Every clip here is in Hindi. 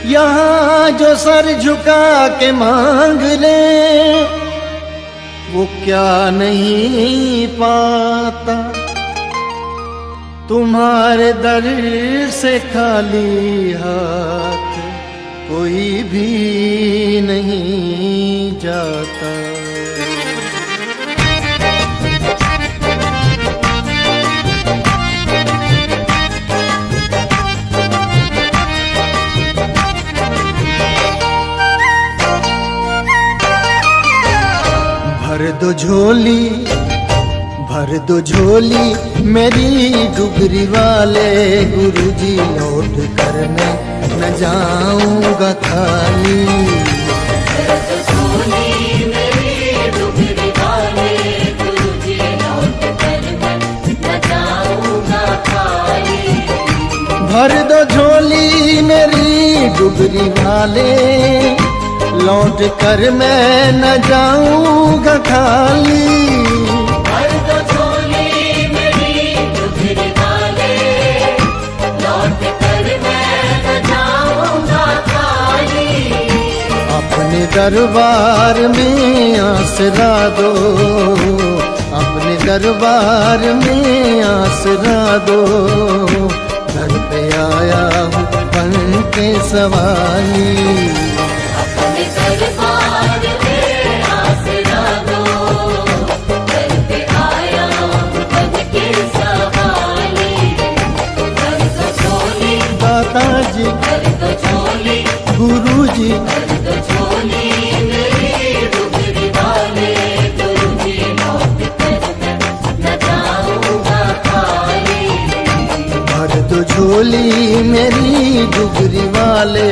यहाँ जो सर झुका के मांग ले वो क्या नहीं पाता। तुम्हारे दर से खाली हाथ कोई भी नहीं जाता। भर दो झोली मेरी डुगरी वाले, गुरुजी लौट कर मैं न जाऊंगा खाली। भर दो झोली मेरी डुगरी वाले, गुरुजी लौट कर मैं न जाऊंगा खाली। भर दो झोली मेरी डुगरी वाले, लौट कर मैं न जाऊंगा खाली। भर दो झोली मेरी डुगरी वाले, लौट कर मैं न जाऊंगा खाली। अपने दरबार में आसरा दो, अपने दरबार में आसरा दो। घर पे आया हूँ बन के सवाली। दरबार में आसरा दो, घर पे आया बन के सवाली। भर दो झोली दाता जी, भर दो झोली गुरु जी, भर दो झोली मेरी डुगरी वाले, गुरुजी लौट कर मैं न जाऊंगा खाली। भर दो झोली मेरी डुगरी वाले,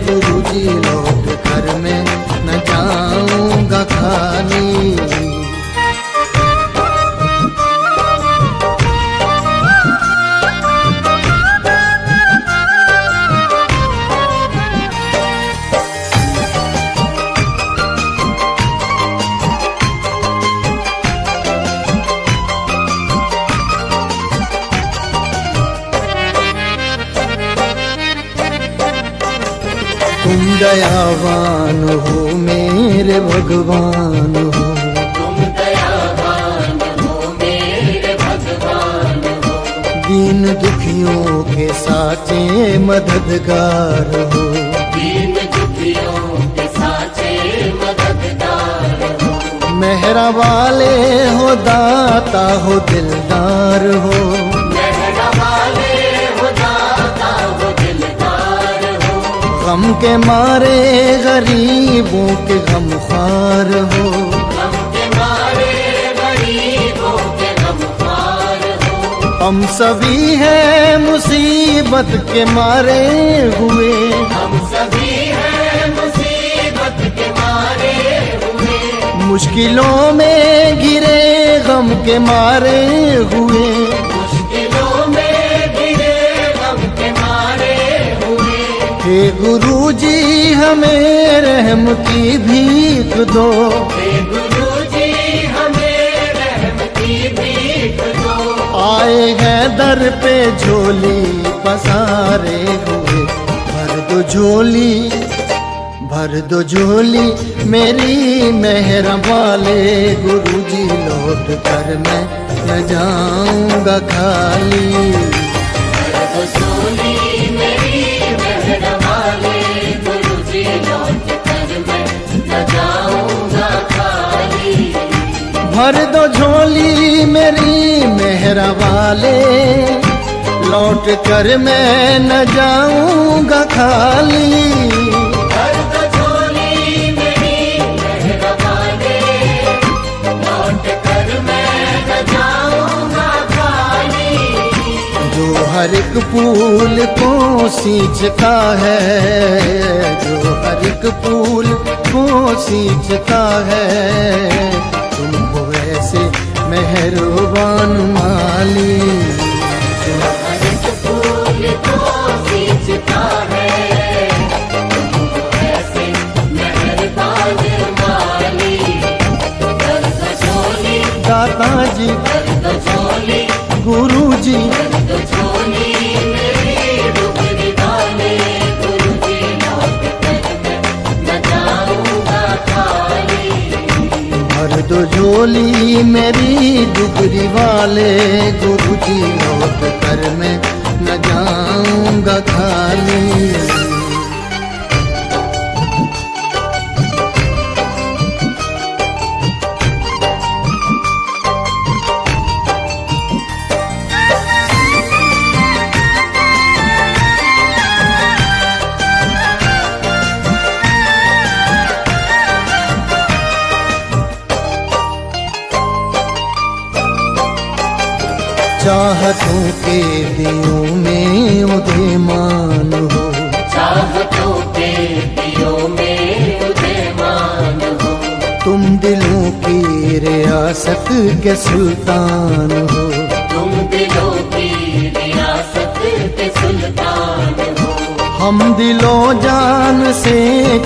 गुरुजी लौट कर मैं न जाऊंगा खाली। तुम दयावान हो मेरे भगवान हो, तुम दयावान हो मेरे भगवान हो। दीन दुखियों के साचे मददगार हो, दीन दुखियों के साचे मददगार हो। मेहरा वाले हो दाता हो दिलदार हो, मेहरा वाले हो दाता हो दिलदार हो। गम के मारे गरीबों के गमख्वार हो, गम के मारे गरीबों के गमख्वार हो। हम सभी हैं मुसीबत के मारे हुए, हम सभी हैं मुसीबत के मारे हुए। मुश्किलों में घिरे गम के मारे हुए। मुश्किलों में घिरे गम के मारे हुए। हे गुरुजी हमें रहम की भीख दो, हे गुरुजी हमें रहम की भीख दो। आए हैं दर पे झोली पसारे हुए। भर दो झोली, भर दो झोली मेरी मेहर वाले, गुरुजी लौट कर मैं न जाऊंगा खाली। भर दो झोली मेरी मेहर वाले, गुरुजी लौट कर मैं न जाऊंगा खाली। भर दो झोली मेरी मेहर वाले, लौट कर मैं न जाऊंगा खाली। भर दो झोली मेरी मेहर वाले, लौट कर मैं न जाऊंगा खाली। जो हर एक फूल को सींचता है, जो हर एक फूल को सींचता है, तुम हो ऐसे मेहरबान माली। हर एक फूल को सींचता है, तुमको ऐसे मेहरबान माली। भर दो झोली दाता जी, भर दो झोली गुरु जी, भर दो झोली मेरी डुगरी वाले, गुरुजी लौट झोली मेरी डुगरी वाले, गुरुजी लौट कर मैं न जाऊंगा खाली। चाहतों के दियों में उदयमान हो, चाहतों के दियों में उदयमान हो, तुम दिलों की रियासत के सुल्तान हो, तुम दिलों की रियासत के सुल्तान हो। हम दिलो जान से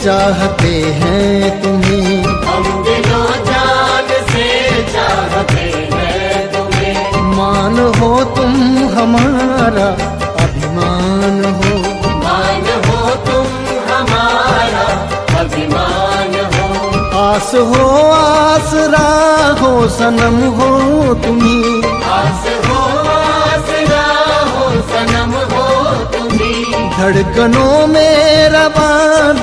चाहते हैं तुम्हें, हम दिलो जान से चाहते हैं तुम्हें, मान हो तुम हमारा अभिमान हो, मान हो तुम हमारा अभिमान हो। आस हो आसरा हो सनम हो तुम्ही, आस हो आसरा हो सनम हो तुम्ही, धड़कनों में रवा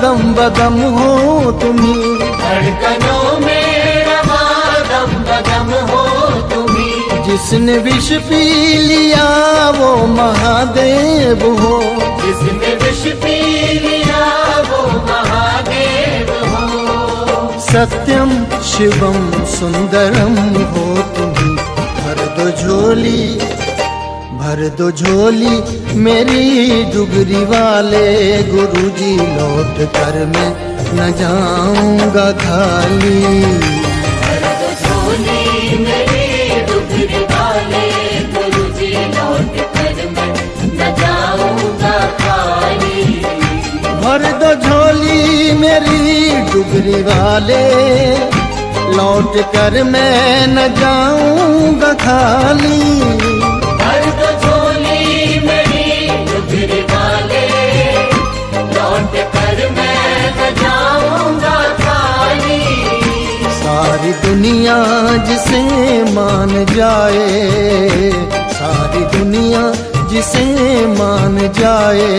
दम बदम हो तुम्ही, धड़कनों में रवा दम बदम हो तुम्ही। जिसने विष पी लिया वो महादेव हो, जिसने विष पी लिया वो महादेव हो। सत्यम शिवम सुंदरम हो तुम्ही, भर दो झोली भर दो झोली मेरी डुगरी वाले, गुरुजी लौट कर मैं न जाऊंगा खाली। भर दो झोली मेरी डुगरी वाले, गुरुजी लौट कर मैं न जाऊंगा खाली। भर दो झोली मेरी डुगरी वाले, लौट कर मैं न जाऊंगा खाली। भर दो झोली मेरी डुगरी वाले, लौट कर मैं न जाऊंगा खाली। सारी दुनिया जिसे मान जाए, सारी दुनिया जिसे मान जाए,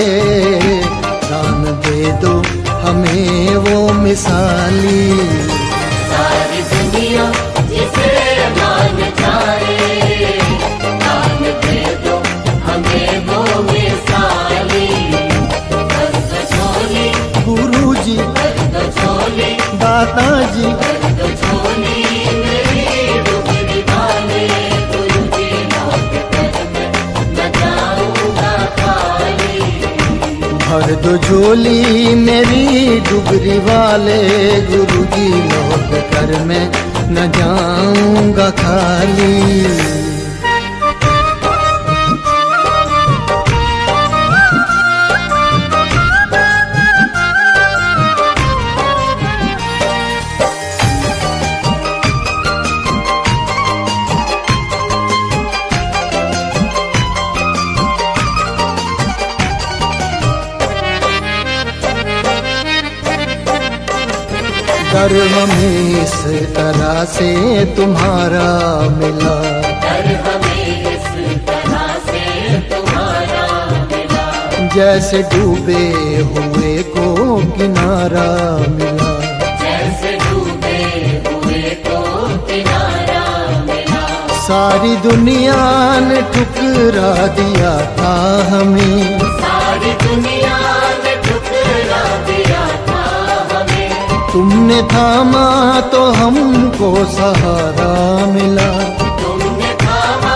दान दे दो हमें वो मिसाली। सारी दुनिया जिसे मान जाए, दान दे दो हमें वो मिसाली। भर दो झोली गुरुजी भर दो झोली, दाताजी भर दो झोली मेरी डुगरी वाले, गुरुजी लौट कर मैं न जाऊंगा खाली। भर दो झोली मेरी डुगरी वाले, गुरुजी लौट कर मैं न जाऊंगा खाली। कर हमें इस तरह से तुम्हारा मिला, कर हमें इस तरह से तुम्हारा मिला, जैसे डूबे हुए को किनारा मिला, जैसे डूबे हुए को किनारा मिला। सारी दुनिया ने ठुकरा दिया था हमें, सारी दुनिया ने ठुकरा दिया था हमें, तुमने थामा तो हमको सहारा मिला, तुमने थामा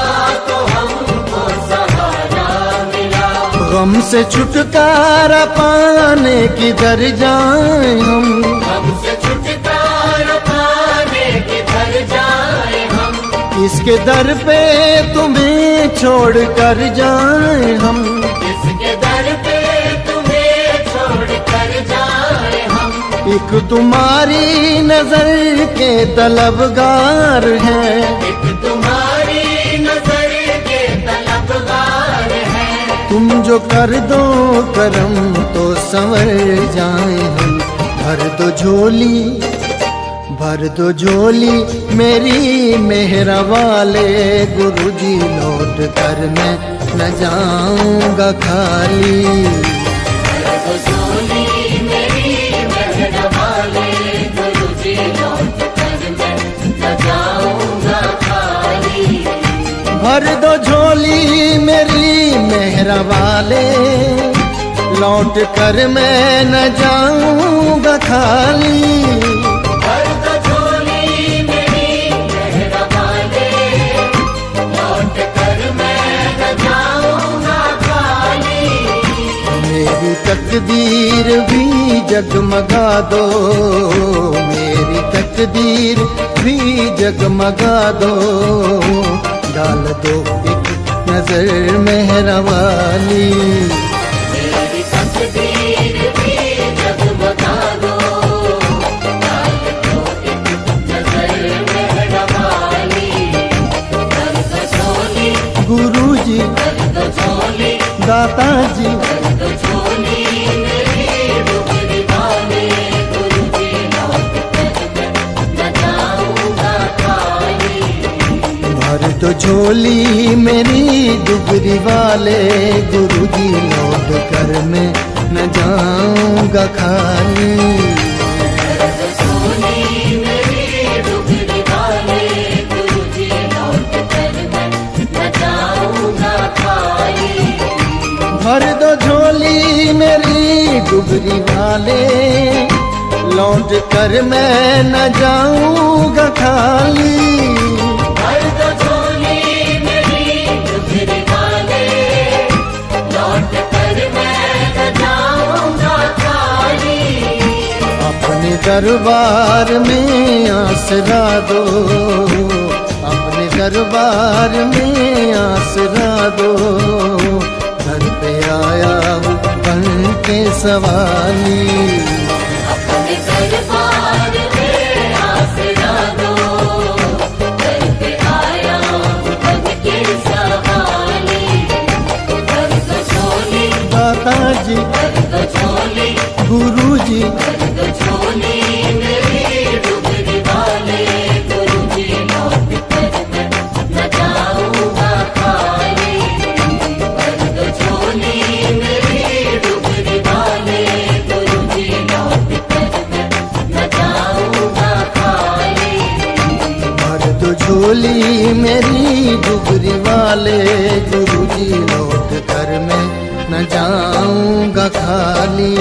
तो हमको सहारा मिला। गम से छुटकारा पाने किधर जाए हम, हमसे छुटकारा पाने किधर जाए हम, किसके दर पे तुम्हें छोड़ कर जाए हम, किसके दर पे तुम्हें छोड़ कर जाए हम। एक तुम्हारी नजर के तलबगार हैं, एक तुम्हारी नजर के तलबगार हैं, तुम जो कर दो करम तो संवर जाए हम। भर दो झोली भर दो झोली मेरी मेहरा वाले, गुरुजी लौट कर मैं न जाऊंगा खाली। तो झोली मेरी मेहरा वाले, गुरुजी लौट कर मैं न जाऊंगा खाली। भर दो झोली मेरी मेहरा वाले, लौट कर मैं न जाऊंगा खाली। भर दो झोली मेरी मेहरा वाले, लौट कर मैं न जाऊंगा खाली। मेरी तकदीर भी जगमगा दो, मेरी तकदीर भी जगमगा दो। डाल दो एक नजर मेहरा वाली, मेरी तकदीर भी जगमगा दो। डाल दो एक नजर मेहरा वाली। भर दो झोली गुरुजी भर दो झोली दाता जी। भर दो झोली मेरी डुबरी वाले, गुरुजी लौट कर मैं न जाऊंगा खाली। भर दो झोली मेरी डुबरी वाले, गुरुजी लौट कर मैं न जाऊंगा खाली। भर दो झोली मेरी डुबरी वाले, गुरुजी लौट कर मैं न जाऊंगा खाली। भर दो झोली मेरी डुबरी वाले, लौट कर मैं न जाऊंगा खाली। भर दो झोली मेरी डुबरी वाले, लौट कर मैं न जाऊंगा खाली। अपने दरबार में आसरा दो, अपने दरबार में आसरा दो। घर पे आया हूँ बन के सवाली, अपने दरबार में आसरा दो। घर पे आया हूँ बन के सवाली। भर दो झोली दाता जी भर दो झोली गुरुजी। भर दो झोली मेरी डुबरी वाले, गुरुजी लौट कर मैं न जाऊंगा खाली। भर दो झोली मेरी डुबरी वाले, गुरुजी लौट कर मैं न जाऊंगा खाली। भर दो झोली मेरी डुबरी वाले, गुरुजी लौट कर मैं न जाऊंगा खाली।